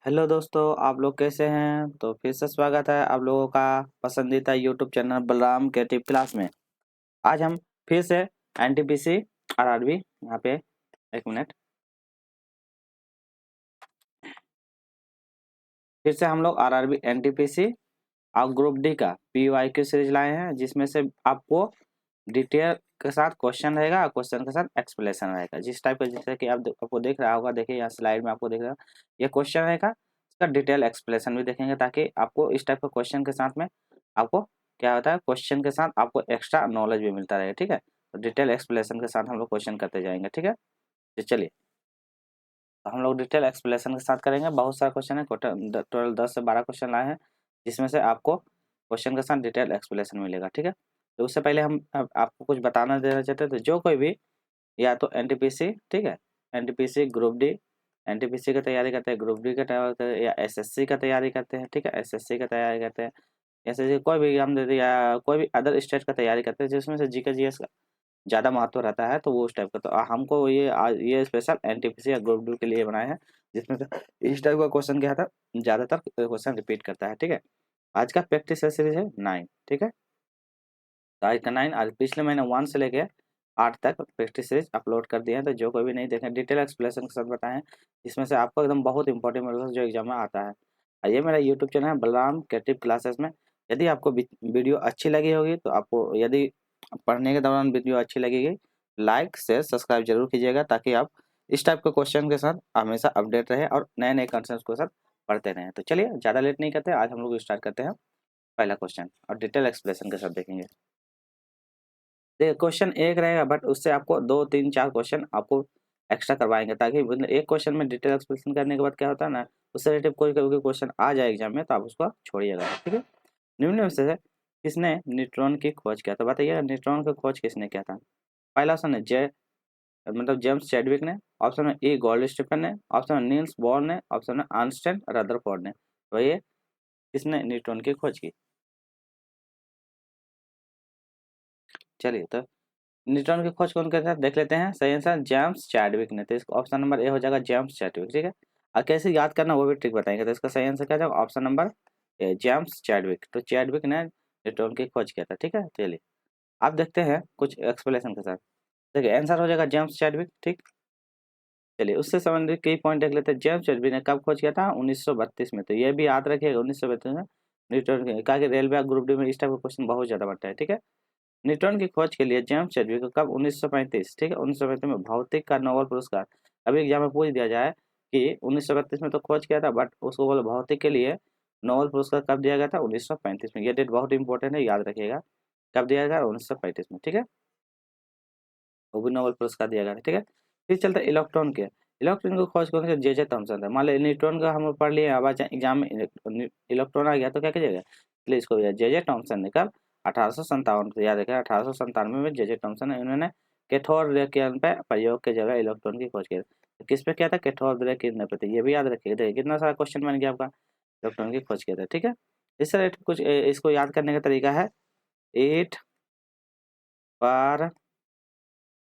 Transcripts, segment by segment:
Hello दोस्तों, आप लोग कैसे हैं? तो फिर से स्वागत है आप लोगों का पसंदीदा YouTube channel Balram creative class में। आज हम फिर से एनटीपीसी आरआरबी यहाँ पे एक मिनट फिर से हम लोग आरआरबी एनटीपीसी और ग्रुप डी का पीवाईक्यू सीरीज लाए हैं, जिसमें से आपको डिटेल के साथ क्वेश्चन रहेगा, क्वेश्चन के साथ एक्सप्लेनेशन रहेगा। जिस टाइप का, जैसे कि आपको देख रहा होगा, देखिए यहाँ स्लाइड में आपको देख रहा है ये क्वेश्चन रहेगा, इसका डिटेल एक्सप्लेनेशन भी देखेंगे, ताकि आपको इस टाइप का क्वेश्चन के साथ में आपको क्या होता है, क्वेश्चन के साथ आपको एक्स्ट्रा नॉलेज भी मिलता रहेगा। ठीक है, तो डिटेल एक्सप्लेनेशन के साथ हम लोग क्वेश्चन करते जाएंगे। ठीक है, तो चलिए, तो हम लोग डिटेल एक्सप्लेनेशन के साथ करेंगे। बहुत सारा क्वेश्चन है, टोटल 10 से 12 क्वेश्चन लाए हैं, जिसमें से आपको क्वेश्चन के साथ डिटेल एक्सप्लेनेशन मिलेगा। ठीक है, तो उससे पहले हम आपको कुछ बताना देना चाहते हैं। तो जो कोई भी या तो एनटीपीसी, ठीक है, एनटीपीसी ग्रुप डी, एनटीपीसी की तैयारी करते हैं, ग्रुप डी का तैयारी करते हैं, या एसएससी का तैयारी करते हैं, ठीक है, एसएससी का तैयारी करते हैं, एसएससी कोई भी एग्जाम देते हैं, या कोई भी अदर स्टेट का तैयारी करते हैं जिसमें से जीके जीएस का ज़्यादा महत्व रहता है, तो वो उस टाइप का। तो हमको ये आज ये स्पेशल एनटीपीसी या ग्रुप डी के लिए बनाए हैं, जिसमें से इस टाइप का क्वेश्चन क्या था, ज़्यादातर क्वेश्चन रिपीट करता है। ठीक है, आज का प्रैक्टिस सीरीज है 9। ठीक है, तो आज का 9, आज पिछले महीने 1 से लेके 8 तक प्रैक्टिस सीरीज अपलोड कर दिए हैं। तो जो कोई भी नहीं देखें, डिटेल एक्सप्लेनेशन के साथ बताएं, जिसमें से आपको एकदम बहुत इंपॉर्टेंट मिलेगा जो एग्जाम में आता है। और ये मेरा यूट्यूब चैनल है बलराम क्रिएटिव क्लासेस में। यदि आपको वीडियो अच्छी लगी होगी, तो आपको यदि पढ़ने के दौरान वीडियो अच्छी लगेगी, लाइक शेयर सब्सक्राइब जरूर कीजिएगा, ताकि आप इस टाइप के क्वेश्चन के साथ हमेशा अपडेट रहे और नए नए कंसेप्ट के साथ पढ़ते रहें। तो चलिए, ज़्यादा लेट नहीं करते, आज हम लोग स्टार्ट करते हैं पहला क्वेश्चन और डिटेल एक्सप्लेनेशन के साथ देखेंगे। देखिए, क्वेश्चन एक रहेगा, बट उससे आपको 2 3 4 क्वेश्चन आपको एक्स्ट्रा करवाएंगे, ताकि मतलब एक क्वेश्चन में डिटेल एक्सप्लेनेशन करने के बाद क्या होता है ना, उससे रिलेटेड कोई कोई क्वेश्चन आ जाए एग्जाम में, तो आप उसको छोड़िएगा। ठीक है, निम्न में से किसने न्यूट्रॉन की खोज किया? तो बताइए, न्यूट्रॉन की खोज किसने किया था? पहला ऑप्शन है जेम्स चैडविक ने, ऑप्शन है ई गोल्ड स्टीफन ने, ऑप्शन है नील्स बोर ने, ऑप्शन है आर्नस्टाइन रदरफोर्ड ने। तो ये किसने न्यूट्रॉन की खोज की? चलिए, तो न्यूट्रॉन की खोज कौन करता है देख लेते हैं। सही आंसर जेम्स चैडविक ने। तो इसका ऑप्शन नंबर ए हो जाएगा, जेम्स चैडविक। ठीक है, और कैसे याद करना वो भी ट्रिक बताएंगे। तो इसका सही आंसर क्या जाएगा? Option number A, James Chadwick. तो चैडविक ने न्यूट्रॉन की खोज किया था। ठीक है, चलिए आप देखते हैं कुछ एक्सप्लेनेशन के साथ। देखिए, आंसर हो जाएगा जेम्स चैडविक। ठीक, चलिए उससे संबंधित कई पॉइंट देख लेते हैं। जेम्स चैडविक ने कब खोज किया था? 1932 में। तो ये भी याद रखिएगा, 1932 में न्यूट्रॉन की, क्या रेलवे ग्रुप डी में इस टाइप का क्वेश्चन बहुत ज्यादा बनता है। ठीक है, न्यूटन की खोज के लिए जेम्स चैडविक को कब 1935, ठीक है, 1935 में भौतिक का नोबेल पुरस्कार। अभी एग्जाम में पूछ दिया जाए कि 1932 में तो खोज किया था, बट उसको बोले भौतिक के लिए नोबेल पुरस्कार कब दिया गया था? 1935 में। ये डेट बहुत इंपॉर्टेंट है, याद रखिएगा, कब दिया गया? 1935 में। ठीक है, वो भी नोबेल पुरस्कार दिया गया था। ठीक है, फिर चलते हैं इलेक्ट्रॉन के। इलेक्ट्रॉन की खोज कौन से? जे थॉमसन था। मान लो न्यूट्रॉन का हम लोग पढ़ लिए, अब एग्जाम में इलेक्ट्रॉन आ गया, तो क्या कीजिएगा? इसलिए इसको जे थॉमसन ने कब? 1857 को। याद रखिएगा, 1897 में जे थॉमसन ने, उन्होंने कैथोड रे किरण पे प्रयोग के जगह इलेक्ट्रॉन की खोज की। तो किस पे किया था? कैथोड रे किरण पे। तो ये भी याद रखिएगा। देखिए कितना सारा क्वेश्चन बन गया आपका, इलेक्ट्रॉन की खोज किया था। ठीक है, इस तरह कुछ इसको याद करने का तरीका है, ईट पर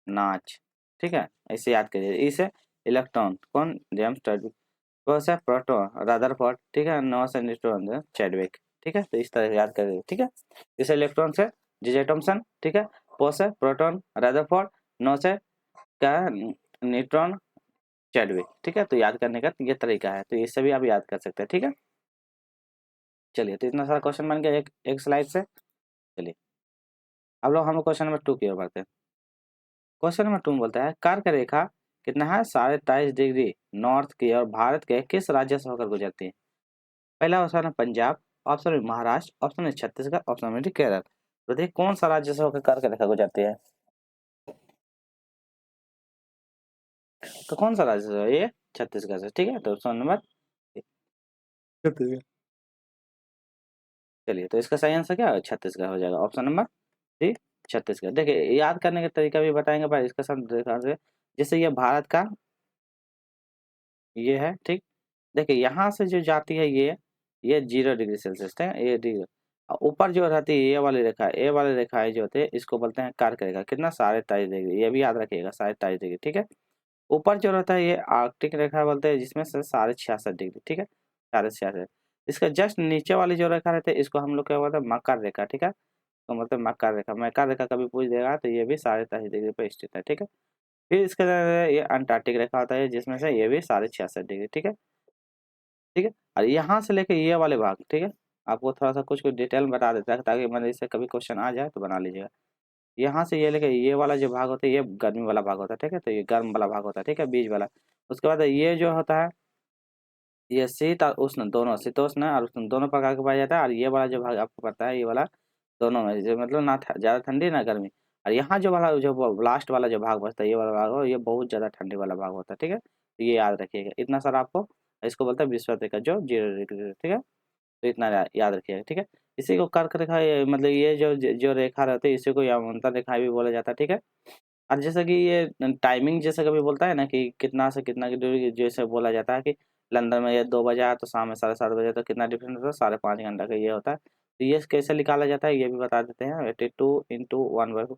नाच। ठीक है, ऐसे याद करिए। इसे इलेक्ट्रॉन कौन? James Chadwick. कौन सा? Proton Rutherford. ठीक है, नौ से न्यूट्रॉन चैडविक। ठीक है, तो इस तरह याद करिए। ठीक है, इसे इलेक्ट्रॉन से जे थॉमसन। ठीक है, पो से प्रोटॉन रदरफोर्ड, नौ से क्या है? Neutron Chadwick. ठीक है, तो याद करने का ये तरीका है, तो इससे भी आप याद कर सकते हैं। ठीक है, चलिए, तो इतना सारा क्वेश्चन बन गया एक एक स्लाइड से। चलिए, अब लोग हम लोग क्वेश्चन नंबर 2 की ओर बढ़ते हैं। क्वेश्चन नंबर 2 में बोलता है, कर्क रेखा कितना है? 23.5 डिग्री नॉर्थ की और भारत के किस राज्य से होकर गुजरती है? पहला ऑप्शन है पंजाब, ऑप्शन है महाराष्ट्र, ऑप्शन है छत्तीसगढ़, ऑप्शन है केरल। तो देखिए कौन सा राज्य से होकर कर्क रेखा गुजरती है? तो कौन सा राज्य से? ये छत्तीसगढ़ से। ठीक है, तो ऑप्शन नंबर छत्तीसगढ़। चलिए, तो इसका सही आंसर क्या है? छत्तीसगढ़ हो जाएगा, ऑप्शन नंबर सी, छत्तीसगढ़। देखिए, याद करने का तरीका भी बताएंगे भाई, इसका साथ देखा से, जैसे ये भारत का ये है। ठीक, देखिए यहाँ से जो जाती है ये 0 डिग्री सेल्सियस है, ये डिग्री। और ऊपर जो रहती है ये वाली रेखाएं जो होती है, इसको बोलते हैं कर्क रेखा। कितना? 23.5 डिग्री। ये भी याद रखिएगा, 23.5 डिग्री। ठीक है, ऊपर जो रहता है ये आर्कटिक रेखा बोलते हैं, जिसमें से 66.5 डिग्री, ठीक है, 66.5। इसका जस्ट नीचे वाली जो रेखा रहती है इसको हम लोग क्या बोलते हैं, मकर रेखा, ठीक है। तो मतलब मकर रेखा कभी पूछ देगा तो ये भी 23.5 डिग्री पर स्थित है, ठीक है। फिर इसके अंदर ये अंटार्कटिक रेखा होता है, जिसमें से ये भी 66.5 डिग्री, ठीक है, ठीक है। और यहाँ से लेके ये वाले भाग, ठीक है, आपको थोड़ा सा कुछ कुछ डिटेल में बता देता है ताकि मतलब इससे कभी क्वेश्चन आ जाए तो बना लीजिएगा। यहाँ से ये लेके ये वाला जो भाग होता है ये गर्मी वाला भाग होता है, ठीक है, तो ये गर्म वाला भाग होता है, ठीक है, बीच वाला। उसके बाद ये जो होता है ये शीत और उष्ण दोनों, शीतोष्ण और उष्ण दोनों प्रकार का पाया जाता है। और ये वाला जो भाग आपको पता है ये वाला दोनों में जो मतलब ना ज़्यादा ठंडी ना गर्मी। और यहाँ जो वाला जो लास्ट वाला जो भाग बचता है ये वाला भाग हो, ये बहुत ज़्यादा ठंडी वाला भाग होता है, ठीक है। तो ये याद रखिएगा इतना सारा आपको, इसको बोलते हैं विषुवत जो 0 डिग्री, ठीक है। तो इतना याद रखिएगा, ठीक है। इसी को कर्क रेखा मतलब ये जो जो रेखा रहती है इसी को यामांतर रेखा भी बोला जाता है, ठीक है। और जैसे कि ये टाइमिंग जैसे कभी बोलता है ना कि कितना से कितना की दूरी, जैसे बोला जाता है कि लंदन में ये 2 बजे आया तो शाम में 7:30 बजे, तो कितना डिफरेंस होता है, 5.5 घंटा का ये होता है। तो ये कैसे निकाला जाता है ये भी बता देते हैं। 82 ×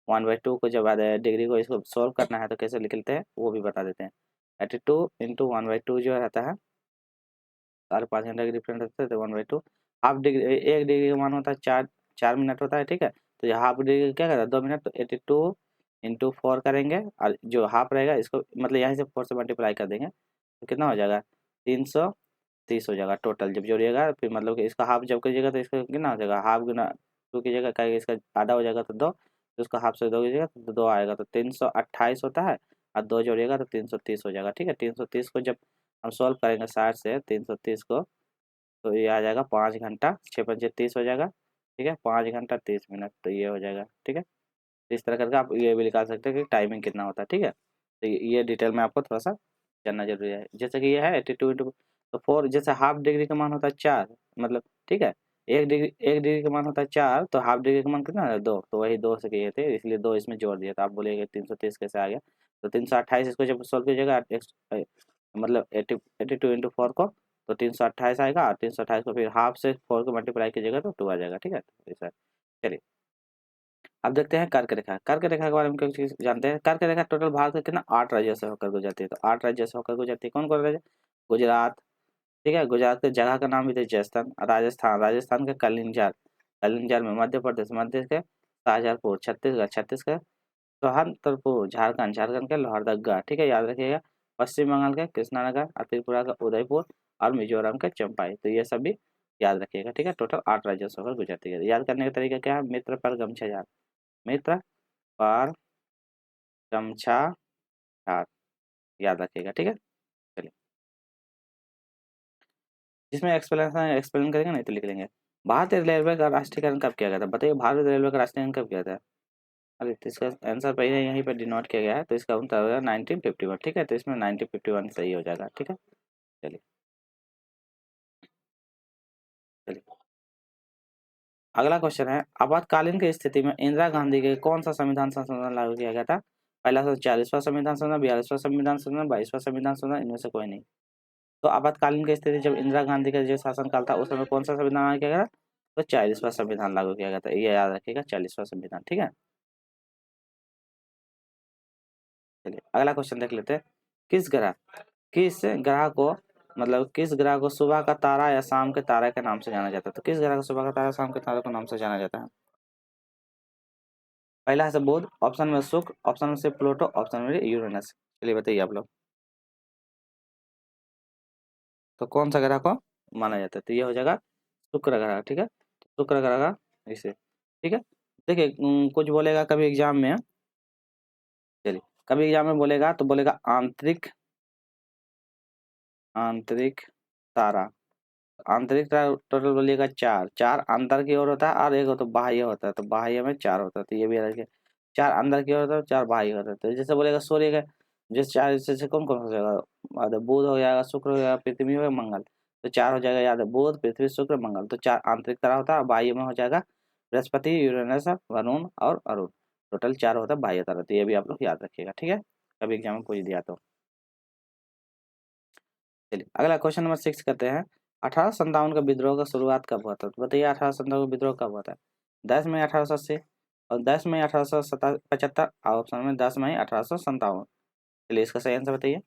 1/2 को जब डिग्री को इसको सॉल्व करना है तो कैसे निकलते हैं वो भी बता देते हैं। 82 × 1/2 जो रहता है 5.5 घंटा की डिफरेंस रहता है, तो 1/2 हाफ डिग्री, 1 डिग्री का मान होता है 4 मिनट होता है, ठीक है। तो ये हाफ डिग्री क्या कहता है 2 मिनट, तो 82 × 4 करेंगे और जो हाफ रहेगा इसको मतलब यहाँ से 4 से मल्टीप्लाई कर देंगे तो कितना हो जाएगा 330 हो जाएगा टोटल जब जोड़िएगा। फिर मतलब कि इसका हाफ जब कीजिएगा तो इसका कितना हो जाएगा, हाफ गुना 2 कीजिएगा क्या इसका आधा हो जाएगा तो 2, तो उसका हाफ से 2 कीजिएगा तो 2 आएगा, तो 328 होता है और 2 जोड़िएगा तो 330 हो जाएगा, ठीक है। 330 को जब हम सॉल्व करेंगे 60 से 330 को, तो ये आ जाएगा 5 घंटा 6×5 = 30 हो जाएगा, ठीक है, 5 घंटा 30 मिनट, तो ये हो जाएगा, ठीक है। तो इस तरह करके आप ये भी निकाल सकते हैं कि टाइमिंग कितना होता है, ठीक है। तो ये डिटेल में आपको थोड़ा सा जानना जरूरी है। जैसे कि ये है 82 इंटू तो 4, जैसे हाफ डिग्री का मान होता है 4, मतलब ठीक है, 1 डिग्री का मान होता है 4, तो हाफ डिग्री का मान कितना है 2, तो वही 2 से किए थे इसलिए 2 इसमें जोड़ दिया। तो आप बोलिएगा 330 कैसे आ गया, तो 328 इसको जब सॉल्व कीजिएगा मतलब 82 × 4 को, तो 328 आएगा, और 328 को फिर हाफ से 4 को मल्टीप्लाई कीजिएगा तो 2 आ जाएगा, ठीक है। ऐसा चलिए अब देखते हैं कर्क रेखा। कर्क रेखा के बारे में कुछ चीज जानते हैं। कर्क रेखा टोटल भारत का कितना 8 राज्यों से होकर गुजरती है, तो 8 राज्यों से होकर गुजरती है। कौन कौन राज्य, गुजरात, ठीक है, गुजरात के जगह का नाम भी थे राजस्थान, राजस्थान के कलिंजर, कलिंजर में मध्य प्रदेश, मध्य के शाहजहाँपुर, छत्तीसगढ़, छत्तीसगढ़ सोहनपुर, झारखंड, झारखंड के लोहरदगा, ठीक है, याद रखिएगा। पश्चिम बंगाल के कृष्णानगर, और त्रिपुरा का उदयपुर, और मिजोरम के चंपाई, तो ये सभी याद रखिएगा, ठीक है। टोटल 8 राज्यों से होकर गुजरती है। याद करने का तरीका क्या है, मित्र पर गमछा झार, मित्र पर गमछा झार, याद रखिएगा, ठीक है। चलिए जिसमें एक्सप्लेन करेंगे नहीं तो लिख लेंगे। भारतीय रेलवे का राष्ट्रीयकरण कब किया गया था, बताइए भारतीय रेलवे का राष्ट्रीयकरण कब किया था। अरे तो इसका आंसर पहले यहीं पर डिनोट किया गया है, तो इसका उत्तर होगा 1951, ठीक है। तो इसमें 1951 सही हो जाएगा, ठीक है। चलिए चलिए अगला क्वेश्चन है, आपातकालीन की स्थिति में इंदिरा गांधी के कौन सा संविधान संशोधन लागू किया गया था। पहला 40वां संविधान संशोधन, 42वां संविधान संशोधन, 22वां संविधान संशोधन, इनमें से कोई नहीं। तो आपातकालीन की स्थिति जब इंदिरा गांधी का जो शासनकाल था उस समय कौन सा संविधान लागू किया गया था, तो 40वां संविधान लागू किया गया था, ये याद रखिएगा 40वां संविधान, ठीक है। चलिए अगला क्वेश्चन देख लेते हैं। किस ग्रह को मतलब किस ग्रह को सुबह का तारा या शाम के तारे के नाम से जाना जाता है, तो किस ग्रह को सुबह का तारा शाम के तारे के नाम से जाना जाता है। पहला है बुध, ऑप्शन में शुक्र, ऑप्शन में से प्लूटो, ऑप्शन में यूरेनस। चलिए बताइए आप लोग, तो कौन सा ग्रह को माना जाता है, तो ये हो जाएगा शुक्र ग्रह, ठीक है। शुक्र ग्रह का इसे, ठीक है। देखिए कुछ बोलेगा कभी एग्जाम में, चलिए कभी एग्जाम में बोलेगा तो बोलेगा आंतरिक, आंतरिक तारा, आंतरिक तारा टोटल बोलिएगा 4, 4 अंदर की ओर होता है और एक तो बाह्य होता है, तो बाह्य में 4 होता है, तो ये भी रखिए 4 अंदर की ओर होता है 4 बाह्य होता है। तो जैसे बोलेगा सूर्य का जैसे 4 जैसे कौन कौन हो जाएगा, बुध हो जाएगा, शुक्र हो जाएगा, पृथ्वी हो जाएगा, मंगल, तो 4 हो जाएगा, याद है बुध पृथ्वी शुक्र मंगल, तो 4 आंतरिक तारा होता है। बाह्य में हो जाएगा बृहस्पति, यूरेनस, वरुण और अरुण, टोटल 4 होता है बाह्य तारा, तो ये भी आप लोग याद रखिएगा, ठीक है, कभी एग्जाम में पूछ दिया तो। चलिए अगला क्वेश्चन नंबर 6 करते हैं। 1857 का विद्रोह का शुरुआत कब हुआ था, तो बताइए 1857 का विद्रोह कब हुआ था। 10 मई 1880 और 10 मई 1875, ऑप्शन में 10 मई 1857। चलिए इसका सही आंसर बताइए।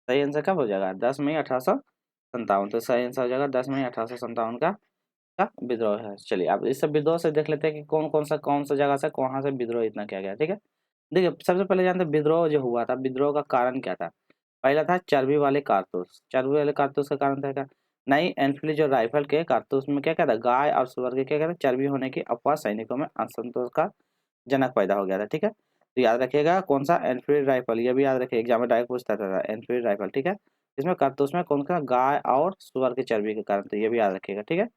सही आंसर कब हो जाएगा? 10 मई 1857। तो सही आंसर हो जाएगा 10 मई 1857 का विद्रोह है। चलिए अब इस सब विद्रोह से देख लेते हैं कि कौन सा जगह से कहाँ से विद्रोह इतना किया गया। ठीक है, देखिए सबसे पहले जानते हैं विद्रोह जो हुआ था, विद्रोह का कारण क्या था। पहला था चर्बी वाले कारतूस। चर्बी वाले कारतूस का कारण था क्या? नई एनफील्ड जो राइफल के कारतूस में क्या कहता, गाय और सुअर के क्या कहता, चर्बी होने की अफवाह सैनिकों में असंतोष का जनक पैदा हो गया था। ठीक है, तो याद रखिएगा कौन सा, एनफील्ड राइफल, ये भी याद रखिए, एग्जाम में डायरेक्ट पूछता था एनफील्ड राइफल। ठीक है, इसमें कारतूस में कौन सा, गाय और सुअर की चर्बी के कारण, तो ये भी याद रखिएगा। ठीक है,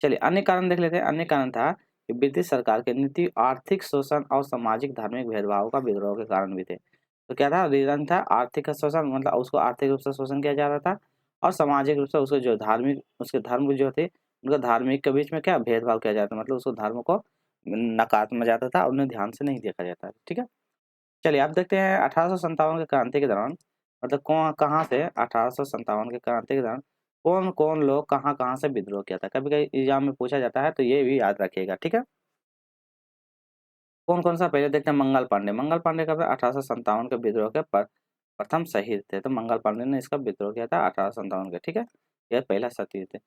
चलिए अन्य कारण देख लेते हैं। अन्य कारण था कि ब्रिटिश सरकार के नीति, आर्थिक शोषण और सामाजिक धार्मिक भेदभाव का विद्रोह के कारण भी थे। तो क्या था, रीजन था आर्थिक शोषण, मतलब उसको आर्थिक रूप से शोषण किया जा रहा था, और सामाजिक रूप से उसको जो धार्मिक, उसके धर्म जो थे उनका धार्मिक के बीच में क्या भेदभाव किया जाता, मतलब उसको धर्म को नकारा जाता था, उन्हें ध्यान से नहीं देखा जाता। ठीक है, चलिए आप देखते हैं 1857 के क्रांति के दौरान, मतलब कौन कहाँ से 1857 के क्रांति के दौरान कौन कौन लोग कहाँ कहाँ से विद्रोह किया था। कभी कभी एग्जाम में पूछा जाता है, तो ये भी याद रखिएगा। ठीक है, कौन कौन सा, पहले देखते हैं मंगल पांडे। मंगल पांडे का 1857 के विद्रोह के प्रथम शहीद थे, तो मंगल पांडे ने इसका विद्रोह किया था 1857 के। ठीक है, यह पहला शहीद थे।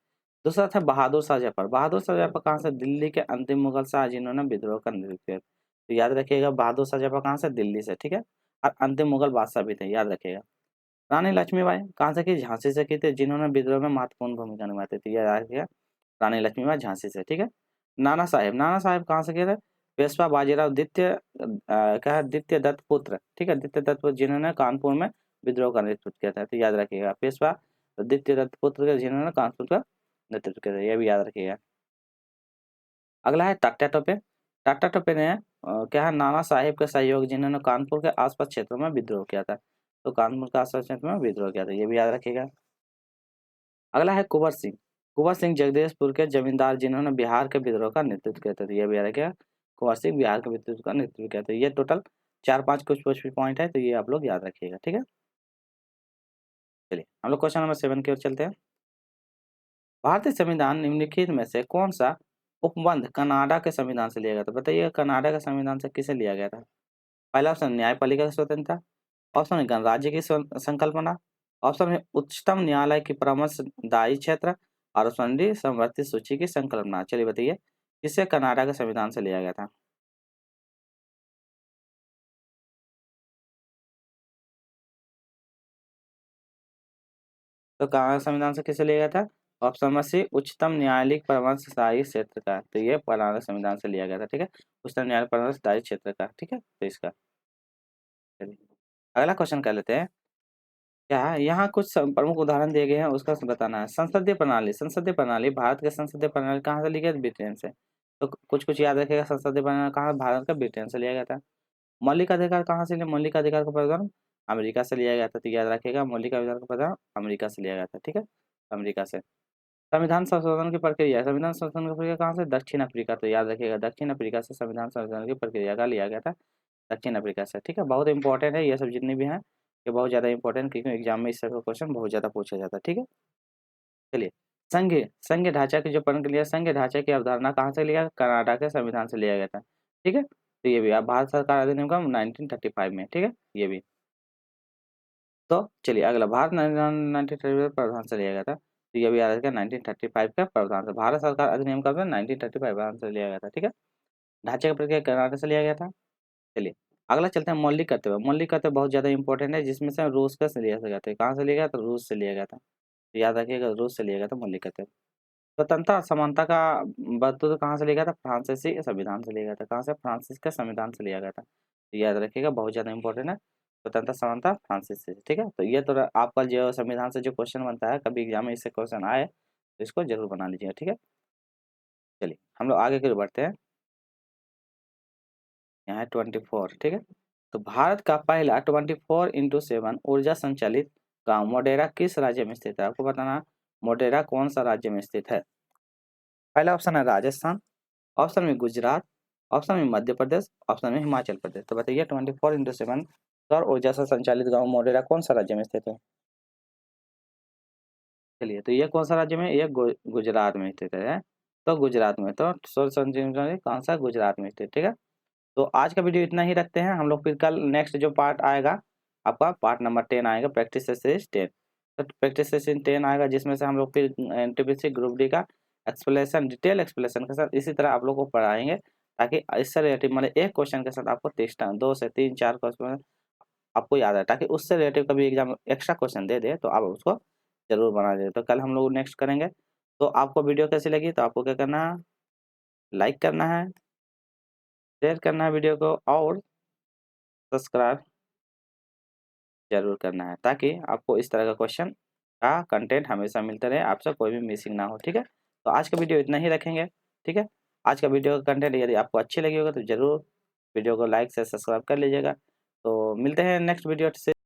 दूसरा था बहादुर शाह जफर। बहादुर शाह जफर कहाँ से, दिल्ली के अंतिम मुगल शाह जिन्होंने विद्रोह का नेतृत्व किया। तो याद रखिएगा बहादुर शाह जफर कहाँ से, दिल्ली से। ठीक है, और अंतिम मुगल बादशाह भी थे, याद रखिएगा। रानी लक्ष्मीबाई कहाँ से की, झांसी से की थी, जिन्होंने विद्रोह में महत्वपूर्ण भूमिका निभाई थी, यह याद रखिएगा, रानी लक्ष्मीबाई झांसी से। ठीक है, नाना साहेब कहाँ से किए थे, पेशवा बाजीराव द्वितीय, क्या है, द्वितीय दत्त पुत्र। ठीक है, द्वितीय दत्त पुत्र, जिन्होंने कानपुर में विद्रोह का नेतृत्व किया था, तो याद रखिएगा पेशवा द्वितीय दत्त पुत्र के, जिन्होंने कानपुर का नेतृत्व किया था, यह भी याद रखिएगा। अगला है टाटा टोपे। टाटा टोपे ने क्या है, नाना साहेब के सहयोग, जिन्होंने कानपुर के आसपास क्षेत्रों में विद्रोह किया था, तो कानपुर के आसपास क्षेत्र में विद्रोह किया था, ये भी याद रखिएगा। अगला है कुंवर सिंह। कुंवर सिंह जगदीशपुर के जमींदार, जिन्होंने बिहार के विद्रोह का नेतृत्व किया था, तो ये भी याद रखिएगा, कुंवर सिंह बिहार के विद्रोह का नेतृत्व किया था। ये टोटल 4-5 कुछ पॉइंट है, तो ये आप लोग याद रखिएगा। ठीक है, चलिए हम लोग क्वेश्चन नंबर 7 की ओर चलते हैं। भारतीय संविधान निम्नलिखित में से कौन सा उपबंध कनाडा के संविधान से लिया गया था। बताइए कनाडा के संविधान से किसे लिया गया था। पहला ऑप्शन न्यायपालिका की स्वतंत्रता, ऑप्शन गणराज्य की संकल्पना, ऑप्शन है उच्चतम न्यायालय की परामर्शदायी क्षेत्र, और ऑप्शन डी संवर्धित सूची की संकल्पना। चलिए बताइए किसे कनाडा के संविधान से लिया गया था। तो कनाडा संविधान से किसे लिया गया था, ऑप्शन नंबर सी उच्चतम न्यायालय परामर्शदायी क्षेत्र का, तो ये कनाडा संविधान से लिया गया था। ठीक है, उच्चतम न्यायालय परामर्शदायी क्षेत्र का। ठीक है, तो इसका चलिए अगला क्वेश्चन कर लेते हैं। क्या है, यहाँ कुछ प्रमुख उदाहरण दिए गए हैं, उसका बताना है। संसदीय प्रणाली। संसदीय प्रणाली, भारत के संसदीय प्रणाली कहाँ से ली गई, ब्रिटेन से। तो कुछ कुछ याद रखिएगा, संसदीय प्रणाली कहाँ, भारत का ब्रिटेन से लिया गया था। मौलिक अधिकार कहाँ से लिया, मौलिक अधिकार का प्रावधान अमेरिका से लिया गया था, तो याद रखिएगा मौलिक अधिकार का प्रावधान अमेरिका से लिया गया था। ठीक है, अमेरिका से। संविधान संशोधन की प्रक्रिया, संविधान संशोधन की प्रक्रिया कहाँ से, दक्षिण अफ्रीका, तो याद रखिएगा दक्षिण अफ्रीका से संविधान संशोधन की प्रक्रिया का लिया गया था, दक्षिण अफ्रीका से। ठीक है, बहुत इंपॉर्टेंट है ये सब जितने भी हैं, ये बहुत ज़्यादा इंपॉर्टेंट, क्योंकि एग्जाम में इस तरह का क्वेश्चन बहुत ज़्यादा पूछा जाता है। ठीक है, चलिए संघ संघ ढांचा की जो प्रक्रिया, संघ ढांचे की अवधारणा कहाँ से लिया, कनाडा के संविधान से लिया गया था। ठीक है, तो ये भी आप भारत सरकार अधिनियम का 1935 में। ठीक है, ये भी। तो चलिए अगला, भारत 1935 प्रावधान से लिया गया था, तो ये भी याद रखिएगा 1935 का प्रावधान से, भारत सरकार अधिनियम का 1935 प्रावधान से लिया गया था। ठीक है, ढांचे की प्रक्रिया कनाडा से लिया गया था। चलिए अगला चलते हैं, मौलिक कर्तव्य। मौलिक कर्तव्य बहुत ज्यादा इंपॉर्टेंट है, जिसमें से रूस का से लिया गया था। कहाँ से लिया गया, तो रूस से लिया गया था, तो याद रखिएगा रूस से लिया गया था मौलिक कर्तव्य। स्वतंत्रता और समानता का बतौर कहाँ से लिया गया था, फ्रांसीसी संविधान से लिया गया था। कहाँ से, फ्रांसिस के संविधान से लिया गया था, तो याद रखिएगा बहुत ज्यादा इंपॉर्टेंट है, स्वतंत्रता समानता फ्रांसिस से। ठीक है, तो ये तो आपका जो संविधान से जो क्वेश्चन बनता है, कभी एग्जाम में इससे क्वेश्चन आए तो इसको जरूर बना लीजिएगा। ठीक है, चलिए हम लोग आगे की ओर बढ़ते हैं। यहाँ है 24। ठीक है, तो भारत का पहला 24x7 ऊर्जा संचालित गांव मोडेरा किस राज्य में स्थित है, आपको बताना है, मोडेरा कौन सा राज्य में स्थित है। पहला ऑप्शन है राजस्थान, ऑप्शन में गुजरात, ऑप्शन में मध्य प्रदेश, ऑप्शन में हिमाचल प्रदेश। तो बताइए 24x7 सौर ऊर्जा से संचालित गांव मोडेरा कौन सा राज्य में स्थित है। चलिए तो ये कौन सा राज्य में, ये गुजरात में स्थित है। तो गुजरात में, तो सोर्स इंजीनियरिंग कौन सा, गुजरात में स्थित, ठीक है। तो आज का वीडियो इतना ही रखते हैं, हम लोग फिर कल नेक्स्ट जो पार्ट आएगा आपका पार्ट नंबर 10 आएगा, प्रैक्टिस सीरीज 10। तो प्रैक्टिस सीरीज 10 आएगा, जिसमें से हम लोग फिर एनटीपीसी ग्रुप डी का एक्सप्लेनेशन, डिटेल एक्सप्लेनेशन के साथ इसी तरह आप लोग को पढ़ाएंगे, ताकि इससे रिलेटिव मतलब एक क्वेश्चन के साथ आपको 2 से 3 4 क्वेश्चन आपको याद है, ताकि उससे रिलेटिव कभी एग्जाम एक्स्ट्रा क्वेश्चन दे दे तो आप उसको जरूर बना दे। तो कल हम लोग नेक्स्ट करेंगे। तो आपको वीडियो कैसी लगी, तो आपको क्या करना है, लाइक करना है, शेयर करना है वीडियो को, और सब्सक्राइब जरूर करना है, ताकि आपको इस तरह का क्वेश्चन का कंटेंट हमेशा मिलता रहे, आपसे कोई भी मिसिंग ना हो, ठीक है। तो आज का वीडियो इतना ही रखेंगे, ठीक है। आज का वीडियो का कंटेंट यदि आपको अच्छी लगी होगा तो जरूर वीडियो को लाइक से सब्सक्राइब कर लीजिएगा। तो मिलते हैं नेक्स्ट वीडियो से।